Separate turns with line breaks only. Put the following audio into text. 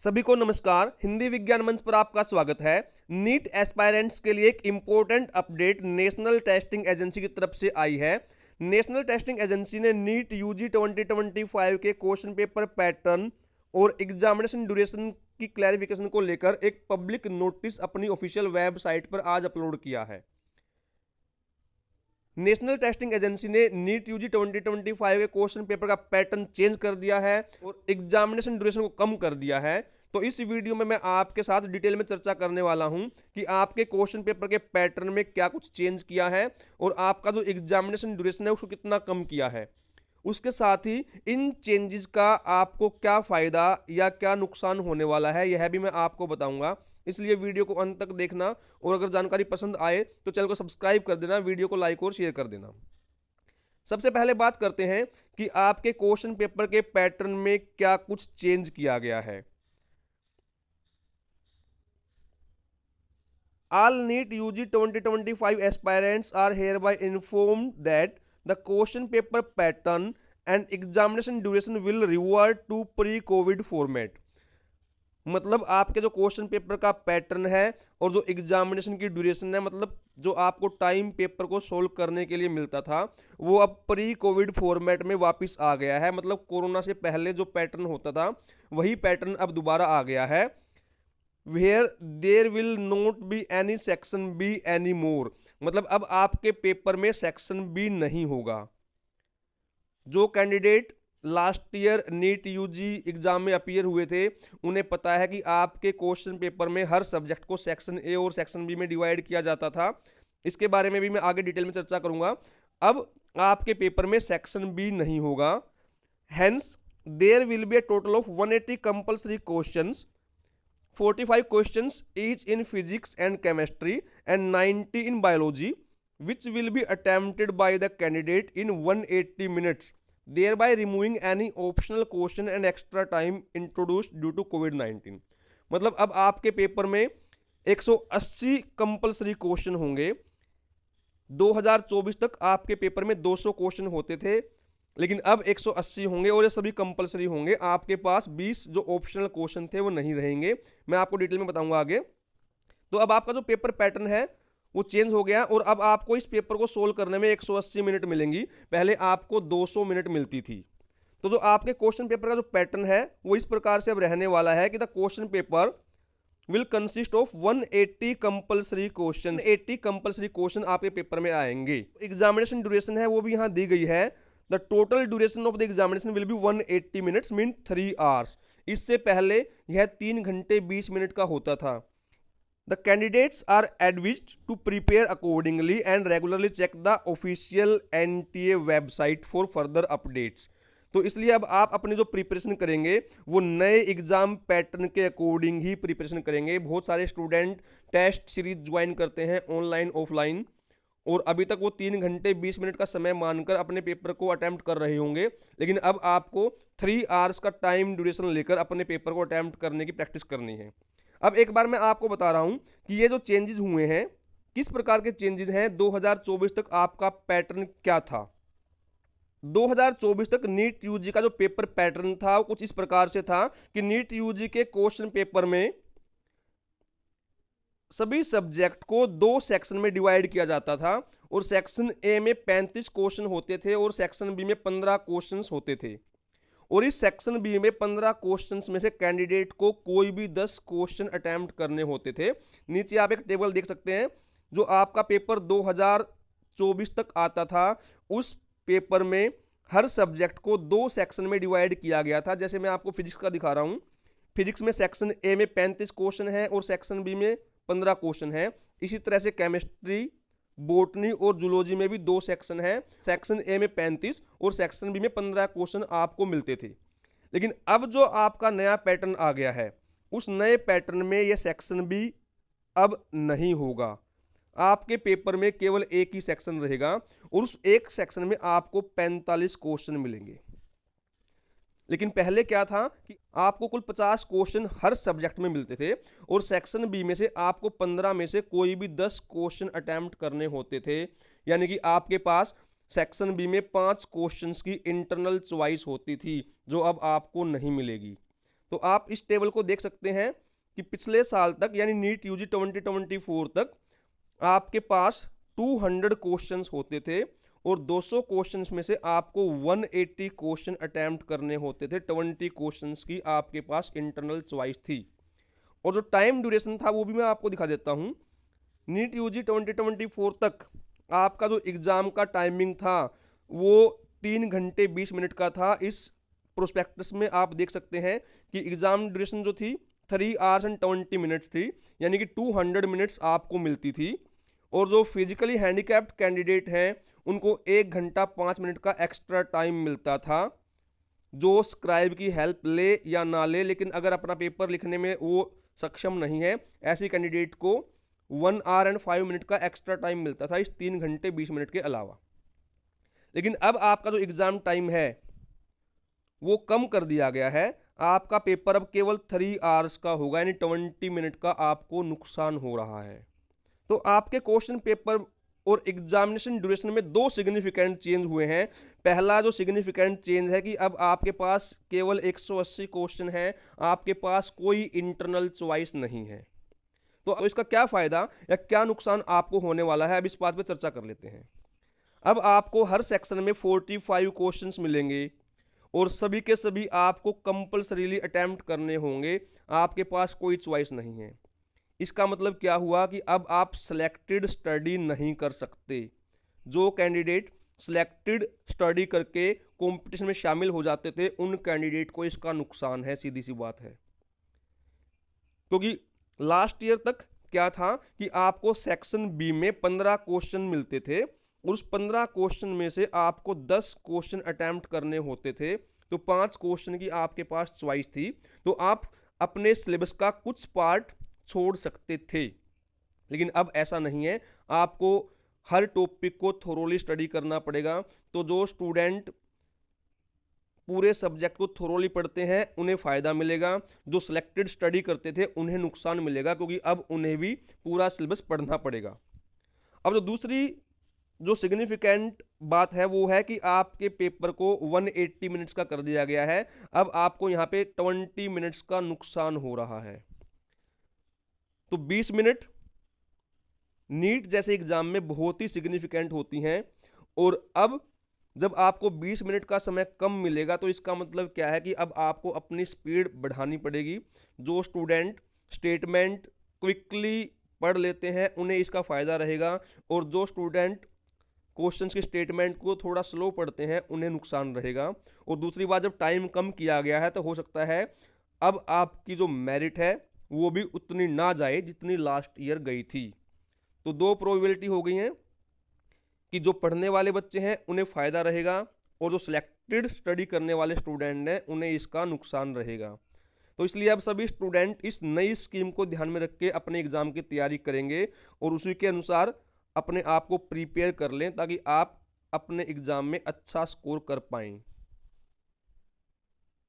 सभी को नमस्कार। हिंदी विज्ञान मंच पर आपका स्वागत है। नीट एस्पायरेंट्स के लिए एक important update national testing agency की तरफ से आई है। नेशनल टेस्टिंग एजेंसी ने नीट यूजी 2025 के क्वेश्चन पेपर पैटर्न और एग्जामिनेशन ड्यूरेशन की क्लैरिफिकेशन को लेकर एक पब्लिक नोटिस अपनी ऑफिशियल वेबसाइट पर आज अपलोड किया है। नेशनल टेस्टिंग एजेंसी ने नीट यूजी 2025 के क्वेश्चन पेपर का पैटर्न चेंज कर दिया है और एग्जामिनेशन ड्यूरेशन को कम कर दिया है। तो इस वीडियो में मैं आपके साथ डिटेल में चर्चा करने वाला हूं कि आपके क्वेश्चन पेपर के पैटर्न में क्या कुछ चेंज किया है और आपका जो एग्जामिनेशन ड्यूरेशन है उसको कितना कम किया है। उसके साथ ही इन चेंजेस का आपको क्या फ़ायदा या क्या नुकसान होने वाला है यह भी मैं आपको बताऊंगा। इसलिए वीडियो को अंत तक देखना और अगर जानकारी पसंद आए तो चैनल को सब्सक्राइब कर देना, वीडियो को लाइक और शेयर कर देना। सबसे पहले बात करते हैं कि आपके क्वेश्चन पेपर के पैटर्न में क्या कुछ चेंज किया गया है। All NEET UG 2025 aspirants are hereby informed that the question paper pattern and examination duration will revert to pre-COVID format। मतलब आपके जो क्वेश्चन पेपर का पैटर्न है और जो एग्जामिनेशन की ड्यूरेशन है, मतलब जो आपको टाइम पेपर को सोल्व करने के लिए मिलता था, वो अब प्री कोविड फॉर्मेट में वापस आ गया है। मतलब कोरोना से पहले जो पैटर्न होता था वही पैटर्न अब दोबारा आ गया है। Where there will not be any section B any more. मतलब अब आपके पेपर में सेक्शन बी नहीं होगा। जो candidate last year NEET UG exam में अपीयर हुए थे उन्हें पता है कि आपके क्वेश्चन पेपर में हर सब्जेक्ट को सेक्शन ए और सेक्शन बी में डिवाइड किया जाता था। इसके बारे में भी मैं आगे डिटेल में चर्चा करूंगा। अब आपके पेपर में सेक्शन बी नहीं होगा। Hence there will be a total of 180 compulsory questions, 45 questions each in physics and chemistry and 90 in biology, which will be attempted by the candidate in 180 minutes, thereby removing any optional question and extra time introduced due to COVID-19। मतलब अब आपके paper में 180 compulsory question होंगे। 2024 तक आपके paper में 200 question होते थे, लेकिन अब 180 होंगे और ये सभी कंपल्सरी होंगे। आपके पास 20 जो ऑप्शनल क्वेश्चन थे वो नहीं रहेंगे। मैं आपको डिटेल में बताऊंगा आगे। तो अब आपका जो पेपर पैटर्न है वो चेंज हो गया और अब आपको इस पेपर को सोल्व करने में 180 मिनट मिलेंगी। पहले आपको 200 मिनट मिलती थी। तो जो आपके क्वेश्चन पेपर का जो पैटर्न है वो इस प्रकार से अब रहने वाला है कि the question paper will consist of 180 compulsory question. 80 compulsory question आपके पेपर में आएंगे। एग्जामिनेशन ड्यूरेशन है वो भी यहाँ दी गई है। The total duration of the examination will be 180 minutes mean 3 hours. इससे पहले यह 3 घंटे 20 मिनट का होता था। The candidates are advised to prepare accordingly and regularly check the official NTA website for further updates। तो इसलिए अब आप अपनी जो प्रिपरेशन करेंगे वो नए एग्जाम पैटर्न के अकॉर्डिंग ही प्रिपरेशन करेंगे। बहुत सारे स्टूडेंट टेस्ट सीरीज ज्वाइन करते हैं ऑनलाइन ऑफलाइन और अभी तक वो 3 घंटे 20 मिनट का समय मानकर अपने पेपर को अटेम्प्ट कर रहे होंगे, लेकिन अब आपको 3 आवर्स का टाइम ड्यूरेशन लेकर अपने पेपर को अटेम्प्ट करने की प्रैक्टिस करनी है। अब एक बार मैं आपको बता रहा हूं कि ये जो चेंजेस हुए हैं किस प्रकार के चेंजेस हैं। 2024 तक आपका पैटर्न क्या था। 2024 तक नीट यूजी का जो पेपर पैटर्न था वो कुछ इस प्रकार से था कि नीट यूजी के क्वेश्चन पेपर में सभी सब्जेक्ट को 2 सेक्शन में डिवाइड किया जाता था और सेक्शन ए में 35 क्वेश्चन होते थे और सेक्शन बी में 15 क्वेश्चन होते थे। और इस सेक्शन बी में 15 क्वेश्चंस में से कैंडिडेट को कोई भी 10 क्वेश्चन अटेम्प्ट करने होते थे। नीचे आप एक टेबल देख सकते हैं। जो आपका पेपर 2024 तक आता था उस पेपर में हर सब्जेक्ट को 2 सेक्शन में डिवाइड किया गया था। जैसे मैं आपको फिजिक्स का दिखा रहा हूं। फिजिक्स में सेक्शन ए में 35 क्वेश्चन है और सेक्शन बी में 15 क्वेश्चन है। इसी तरह से केमिस्ट्री, बोटनी और जूलॉजी में भी 2 सेक्शन है। सेक्शन ए में 35 और सेक्शन बी में 15 क्वेश्चन आपको मिलते थे। लेकिन अब जो आपका नया पैटर्न आ गया है उस नए पैटर्न में यह सेक्शन बी अब नहीं होगा। आपके पेपर में केवल एक ही सेक्शन रहेगा और उस एक सेक्शन में आपको 45 क्वेश्चन मिलेंगे। लेकिन पहले क्या था कि आपको कुल 50 क्वेश्चन हर सब्जेक्ट में मिलते थे और सेक्शन बी में से आपको 15 में से कोई भी 10 क्वेश्चन अटेम्प्ट करने होते थे। यानी कि आपके पास सेक्शन बी में 5 क्वेश्चंस की इंटरनल चॉइस होती थी जो अब आपको नहीं मिलेगी। तो आप इस टेबल को देख सकते हैं कि पिछले साल तक यानी नीट यूजी 2024 तक आपके पास 200 क्वेश्चंस होते थे और 200 क्वेश्चंस में से आपको 180 क्वेश्चन अटेम्प्ट करने होते थे। 20 क्वेश्चंस की आपके पास इंटरनल चॉइस थी और जो टाइम ड्यूरेशन था वो भी मैं आपको दिखा देता हूँ। नीट यूजी 2024 तक आपका जो एग्ज़ाम का टाइमिंग था वो 3 घंटे 20 मिनट का था। इस प्रोस्पेक्टस में आप देख सकते हैं कि एग्ज़ाम ड्यूरेशन जो थी 3 आवर्स एंड 20 मिनट्स थी, यानी कि 200 मिनट्स आपको मिलती थी। और जो फिजिकली हैंडीकैप्ड कैंडिडेट हैं उनको 1 घंटा 5 मिनट का एक्स्ट्रा टाइम मिलता था, जो स्क्राइब की हेल्प ले या ना ले, लेकिन अगर अपना पेपर लिखने में वो सक्षम नहीं है, ऐसी कैंडिडेट को 1 आवर एंड 5 मिनट का एक्स्ट्रा टाइम मिलता था इस 3 घंटे 20 मिनट के अलावा। लेकिन अब आपका जो एग्ज़ाम टाइम है वो कम कर दिया गया है। आपका पेपर अब केवल 3 आवर्स का होगा, यानी 20 मिनट का आपको नुकसान हो रहा है। तो आपके क्वेश्चन पेपर और एग्जामिनेशन ड्यूरेशन में 2 सिग्निफिकेंट चेंज हुए हैं। पहला जो सिग्निफिकेंट चेंज है कि अब आपके पास केवल 180 क्वेश्चन है, आपके पास कोई इंटरनल चॉइस नहीं है। तो अब इसका क्या फ़ायदा या क्या नुकसान आपको होने वाला है, अब इस बात पे चर्चा कर लेते हैं। अब आपको हर सेक्शन में 45 क्वेश्चंस मिलेंगे और सभी के सभी आपको कंपल्सरीली अटेम्प्ट करने होंगे, आपके पास कोई चॉइस नहीं है। इसका मतलब क्या हुआ कि अब आप सिलेक्टेड स्टडी नहीं कर सकते। जो कैंडिडेट सिलेक्टेड स्टडी करके कंपटीशन में शामिल हो जाते थे उन कैंडिडेट को इसका नुकसान है, सीधी सी बात है। क्योंकि लास्ट ईयर तक क्या था कि आपको सेक्शन बी में 15 क्वेश्चन मिलते थे और उस 15 क्वेश्चन में से आपको 10 क्वेश्चन अटेम्प्ट करने होते थे, तो 5 क्वेश्चन की आपके पास चॉइस थी। तो आप अपने सिलेबस का कुछ पार्ट छोड़ सकते थे, लेकिन अब ऐसा नहीं है। आपको हर टॉपिक को थोरोली स्टडी करना पड़ेगा। तो जो स्टूडेंट पूरे सब्जेक्ट को थोरोली पढ़ते हैं उन्हें फ़ायदा मिलेगा, जो सिलेक्टेड स्टडी करते थे उन्हें नुकसान मिलेगा, क्योंकि अब उन्हें भी पूरा सिलेबस पढ़ना पड़ेगा। अब जो दूसरी जो सिग्निफिकेंट बात है वो है कि आपके पेपर को 180 मिनट्स का कर दिया गया है। अब आपको यहाँ पे 20 मिनट्स का नुकसान हो रहा है। तो 20 मिनट नीट जैसे एग्जाम में बहुत ही सिग्निफिकेंट होती हैं, और अब जब आपको 20 मिनट का समय कम मिलेगा तो इसका मतलब क्या है कि अब आपको अपनी स्पीड बढ़ानी पड़ेगी। जो स्टूडेंट स्टेटमेंट क्विकली पढ़ लेते हैं उन्हें इसका फ़ायदा रहेगा, और जो स्टूडेंट क्वेश्चंस के स्टेटमेंट को थोड़ा स्लो पढ़ते हैं उन्हें नुकसान रहेगा। और दूसरी बात, जब टाइम कम किया गया है तो हो सकता है अब आपकी जो मेरिट है वो भी उतनी ना जाए जितनी लास्ट ईयर गई थी। तो 2 प्रोबेबिलिटी हो गई हैं कि जो पढ़ने वाले बच्चे हैं उन्हें फ़ायदा रहेगा और जो सिलेक्टेड स्टडी करने वाले स्टूडेंट हैं उन्हें इसका नुकसान रहेगा। तो इसलिए अब सभी स्टूडेंट इस नई स्कीम को ध्यान में रख के अपने एग्ज़ाम की तैयारी करेंगे और उसी के अनुसार अपने आप को प्रिपेयर कर लें ताकि आप अपने एग्ज़ाम में अच्छा स्कोर कर पाएँ।